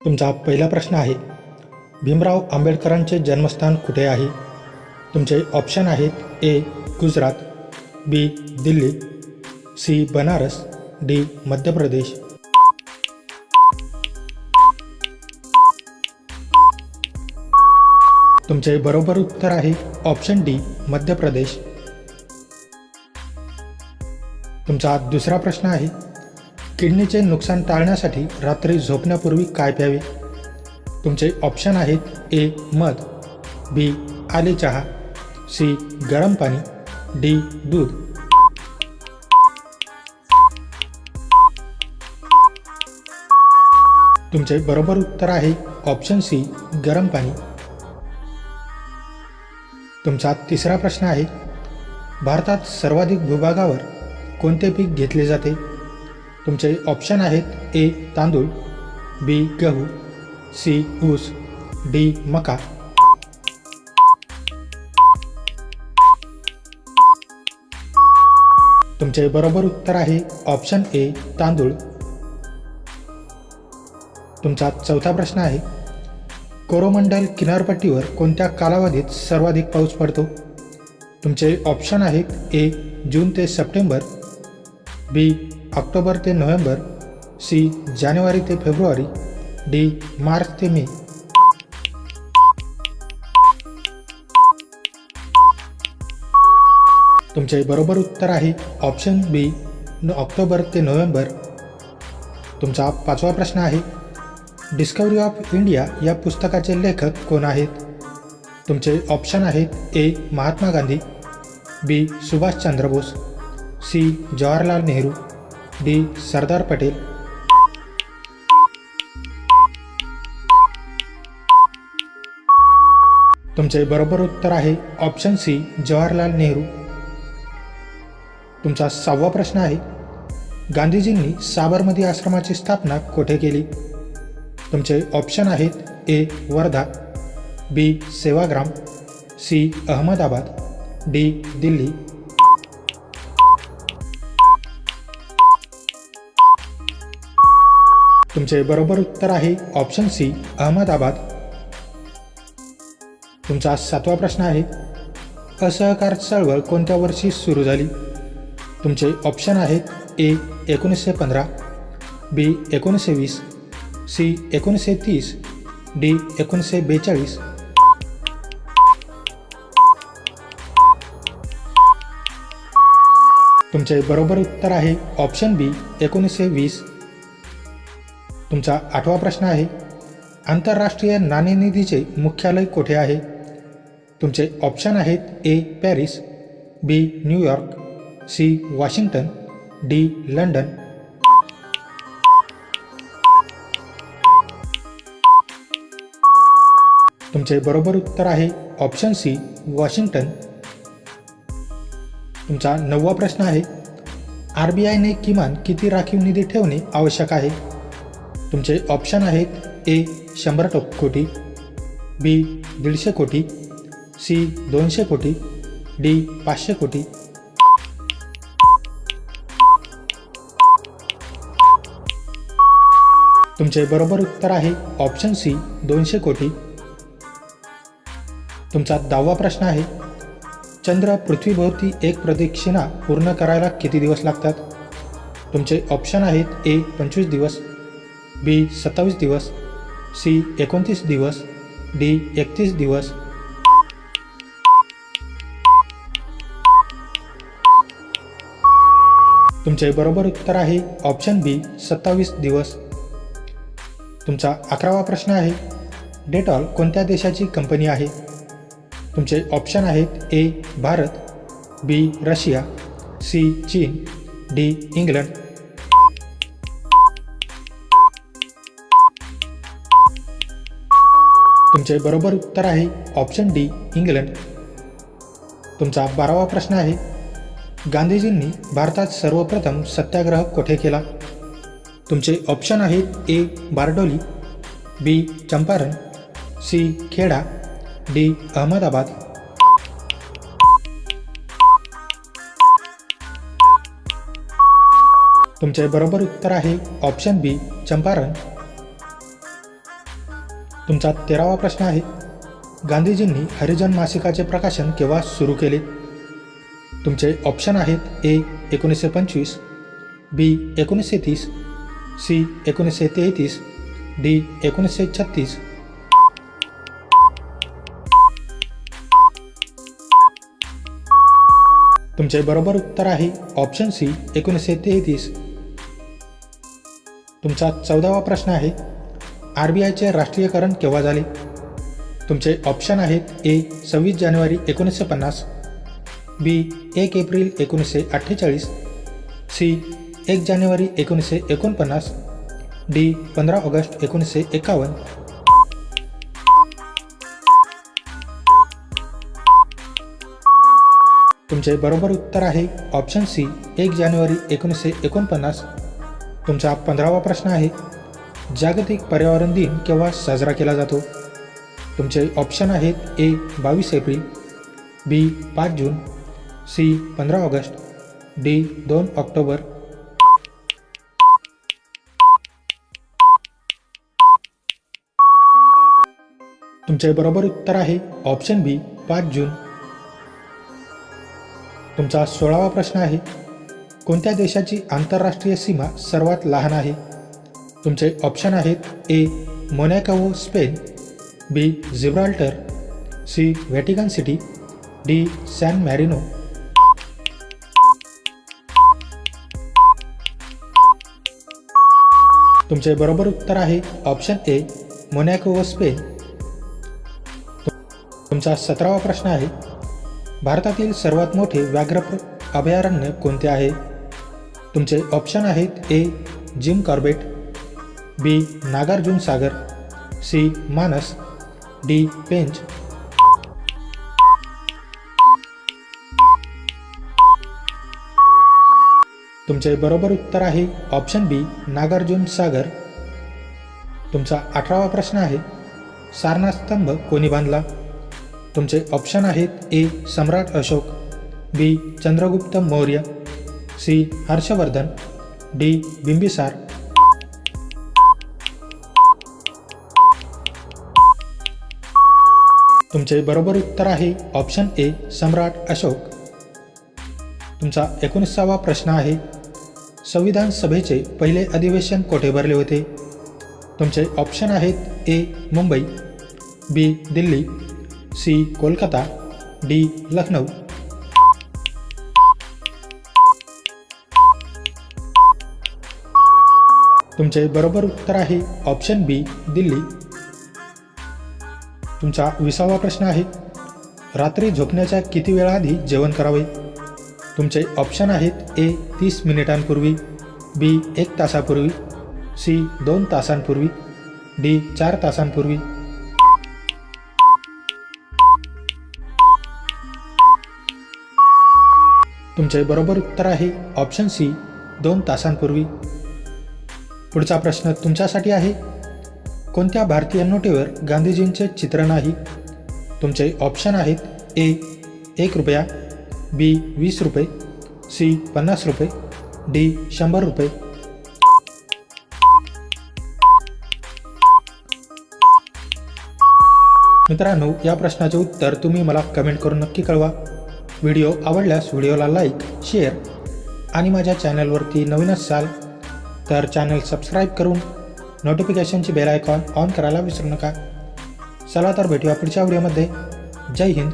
तुमचा पहिला प्रश्न आहे, भीमराव आंबेडकरांचे जन्मस्थान कुठे आहे? तुमचे ऑप्शन आहेत ए. गुजरात, बी. दिल्ली, सी. बनारस, डी. मध्य प्रदेश. तुमचे बरोबर उत्तर आहे ऑप्शन डी. मध्य प्रदेश. तुमचा दुसरा प्रश्न आहे, किडनीचे नुकसान टाळण्यासाठी रात्री झोपण्यापूर्वी काय प्यावे? तुमचे ऑप्शन आहेत ए. मध, बी. आले चहा, सी. गरम पाणी, डी. दूध. तुमचे बरोबर उत्तर आहे ऑप्शन सी. गरम पाणी. तुमचा तिसरा प्रश्न आहे, भारतात सर्वाधिक भूभागावर कोणते पीक घेतले जाते? तुमचे ऑप्शन आहेत ए. तांदूळ, बी. गहू, सी. ऊस, डी. मका. तुमचे बरोबर उत्तर आहे ऑप्शन ए. तांदूळ. तुमचा चौथा प्रश्न आहे, कोरोमंडल किनारपट्टीवर कोणत्या कालावधीत सर्वाधिक पाऊस पडतो? तुमचे ऑप्शन आहेत ए. जून ते सप्टेंबर, बी. ऑक्टोबर ते नोव्हेंबर, सी. जानेवारी ते फेब्रुवारी, डी. मार्च ते मे. तुमचे बरोबर उत्तर आहे ऑप्शन बी. ऑक्टोबर ते नोव्हेंबर. तुमचा पाचवा प्रश्न आहे, डिस्कवरी ऑफ इंडिया या पुस्तकाचे लेखक कोण आहेत? तुमचे ऑप्शन आहेत ए. महात्मा गांधी, बी. सुभाषचंद्र बोस, सी. जवाहरलाल नेहरू, डी. सरदार पटेल. तुमचे बरोबर उत्तर आहे ऑप्शन सी. जवाहरलाल नेहरू. तुमचा सहावा प्रश्न आहे, गांधीजींनी साबरमती आश्रमाची स्थापना कोठे केली? तुमचे ऑप्शन आहेत ए. वर्धा, बी. सेवाग्राम, सी. अहमदाबाद, डी. दिल्ली. तुमचे बरोबर उत्तर आहे ऑप्शन सी. अहमदाबाद. तुमचा सातवा प्रश्न आहे, असहकार चळवळ कोणत्या वर्षी सुरू झाली? तुमचे ऑप्शन आहेत ए. 1915, बी. 1920, सी. 1930, डी. 1942. तुमचे बरोबर उत्तर आहे ऑप्शन बी. 1920. तुमचा आठवा प्रश्न आहे, आंतरराष्ट्रीय नाणेनिधीचे मुख्यालय कोठे आहे? तुमचे ऑप्शन आहेत A. Paris, B. New York, C. Washington, D. London. तुमचे बरोबर उत्तर आहे ऑप्शन सी. वॉशिंग्टन. तुमचा नववा प्रश्न आहे, RBIने किमान किती राखीव निधी ठेवणे आवश्यक आहे? तुमचे ऑप्शन आहेत ए. 100 कोटी, बी. 150 कोटी, सी. 200 कोटी, डी. 500 कोटी. तुमचे बरोबर उत्तर आहे ऑप्शन सी. 200 कोटी. तुमचा 10वा प्रश्न आहे, चंद्र पृथ्वीभोवती एक प्रदक्षिणा पूर्ण करायला किती दिवस लागतात? तुमचे ऑप्शन आहेत ए. 25 दिवस, बी. 27 दिवस, सी. 29 दिवस, डी. 31 दिवस. तुमचे बरोबर उत्तर आहे ऑप्शन बी. 27 दिवस. तुमचा 11वा प्रश्न आहे, डेटॉल कोणत्या देशाची कंपनी आहे? तुमचे ऑप्शन आहेत A. Bharat, B. Russia, C. चीन, डी. इंग्लंड. तुमचे बरोबर उत्तर आहे ऑप्शन डी. इंग्लंड. तुमचा 12वा प्रश्न आहे, गांधीजींनी भारतात सर्वप्रथम सत्याग्रह कोठे केला? तुमचे ऑप्शन आहेत ए. बारडोली, बी. चंपारण, सी. खेडा, डी. अहमदाबाद. तुमचे बरोबर उत्तर आहे ऑप्शन बी. चंपारण. तुमचा 13वा प्रश्न आहे, गांधीजींनी हरिजन मासिकाचे प्रकाशन केव्हा सुरू केले? तुमचे ऑप्शन आहेत ए 1925, बी 1930, सी 1933, डी 1936. तुमचे बरोबर उत्तर आहे ऑप्शन सी 1933. तुमचा 14वा प्रश्न आहे, RBIचे राष्ट्रीयकरण केव्हा झाले? तुमचे ऑप्शन आहेत ए 26 जानेवारी 1950, बी 1 एप्रिल 1948, सी 1 जानेवारी 1949, डी 15 ऑगस्ट 1951. तुमचे बरोबर उत्तर आहे ऑप्शन सी 1 जानेवारी 1949. तुमचा 15वा प्रश्न आहे, जागतिक पर्यावरण दिन केव्हा साजरा केला जातो? तुमचे ऑप्शन आहेत ए 22 एप्रिल, बी 5 जून, सी 15 ऑगस्ट, डी 2 ऑक्टोबर. तुमचे बरोबर उत्तर आहे ऑप्शन बी 5 जून. तुमचा 16वा प्रश्न आहे, कोणत्या देशाची आंतरराष्ट्रीय सीमा सर्वात लहान आहे? तुमचे ऑप्शन आहेत A Monaco Spain, B Gibraltar, C Vatican city, D San Marino. तुमचे बरोबर उत्तर आहे ऑप्शन ए मोनॅको स्पेन. तुमचा 17वा प्रश्न आहे, भारतातील सर्वात मोठे व्याघ्र अभयारण्य कोणते आहे? तुमचे ऑप्शन आहेत ए जिम कॉर्बेट, बी नागार्जुन सागर, सी मानस, डी पेंच. तुमचे बरोबर उत्तर आहे ऑप्शन बी नागार्जुन सागर. तुमचा 18वा प्रश्न आहे, सारनाथ स्तंभ कोणी बांधला? तुमचे ऑप्शन आहेत ए सम्राट अशोक, बी चंद्रगुप्त मौर्य, सी हर्षवर्धन, डी बिंबिसार. तुमचे बरोबर उत्तर आहे ऑप्शन ए सम्राट अशोक. तुमचा 19वा प्रश्न आहे, संविधान सभेचे पहिले अधिवेशन कोठे भरले होते? तुमचे ऑप्शन आहेत ए मुंबई, बी दिल्ली, सी कोलकाता, डी लखनौ. तुमचे बरोबर उत्तर आहे ऑप्शन बी दिल्ली. तुमचा 20वा प्रश्न आहे, रात्री झोपण्याच्या किती वेळा आधी जेवण करावे? तुमचे ऑप्शन आहेत ए 30 मिनिटांपूर्वी, बी 1 तासापूर्वी, सी 2 तासांपूर्वी, डी 4 तासांपूर्वी. तुमचे बरोबर उत्तर आहे ऑप्शन सी 2 तासांपूर्वी. पुढचा प्रश्न तुमच्यासाठी आहे, कोणत्या भारतीय नोटेवर गांधीजींचे चित्र नाही? तुमचे ऑप्शन आहेत ए 1 रुपया, बी 20 रुपये, सी 50 रुपये, डी 100 रुपये. मित्रांनो, या प्रश्नाचे उत्तर तुम्ही मला कमेंट करून नक्की कळवा. व्हिडिओ आवडल्यास व्हिडिओला लाईक, शेअर आणि माझ्या चॅनलवरती नवीन असाल तर चॅनल सबस्क्राईब करून नोटिफिकेशनची बेल आयकॉन ऑन करायला विसरू नका. चला तर भेटूया पुढच्या व्हिडिओमध्ये. जय हिंद.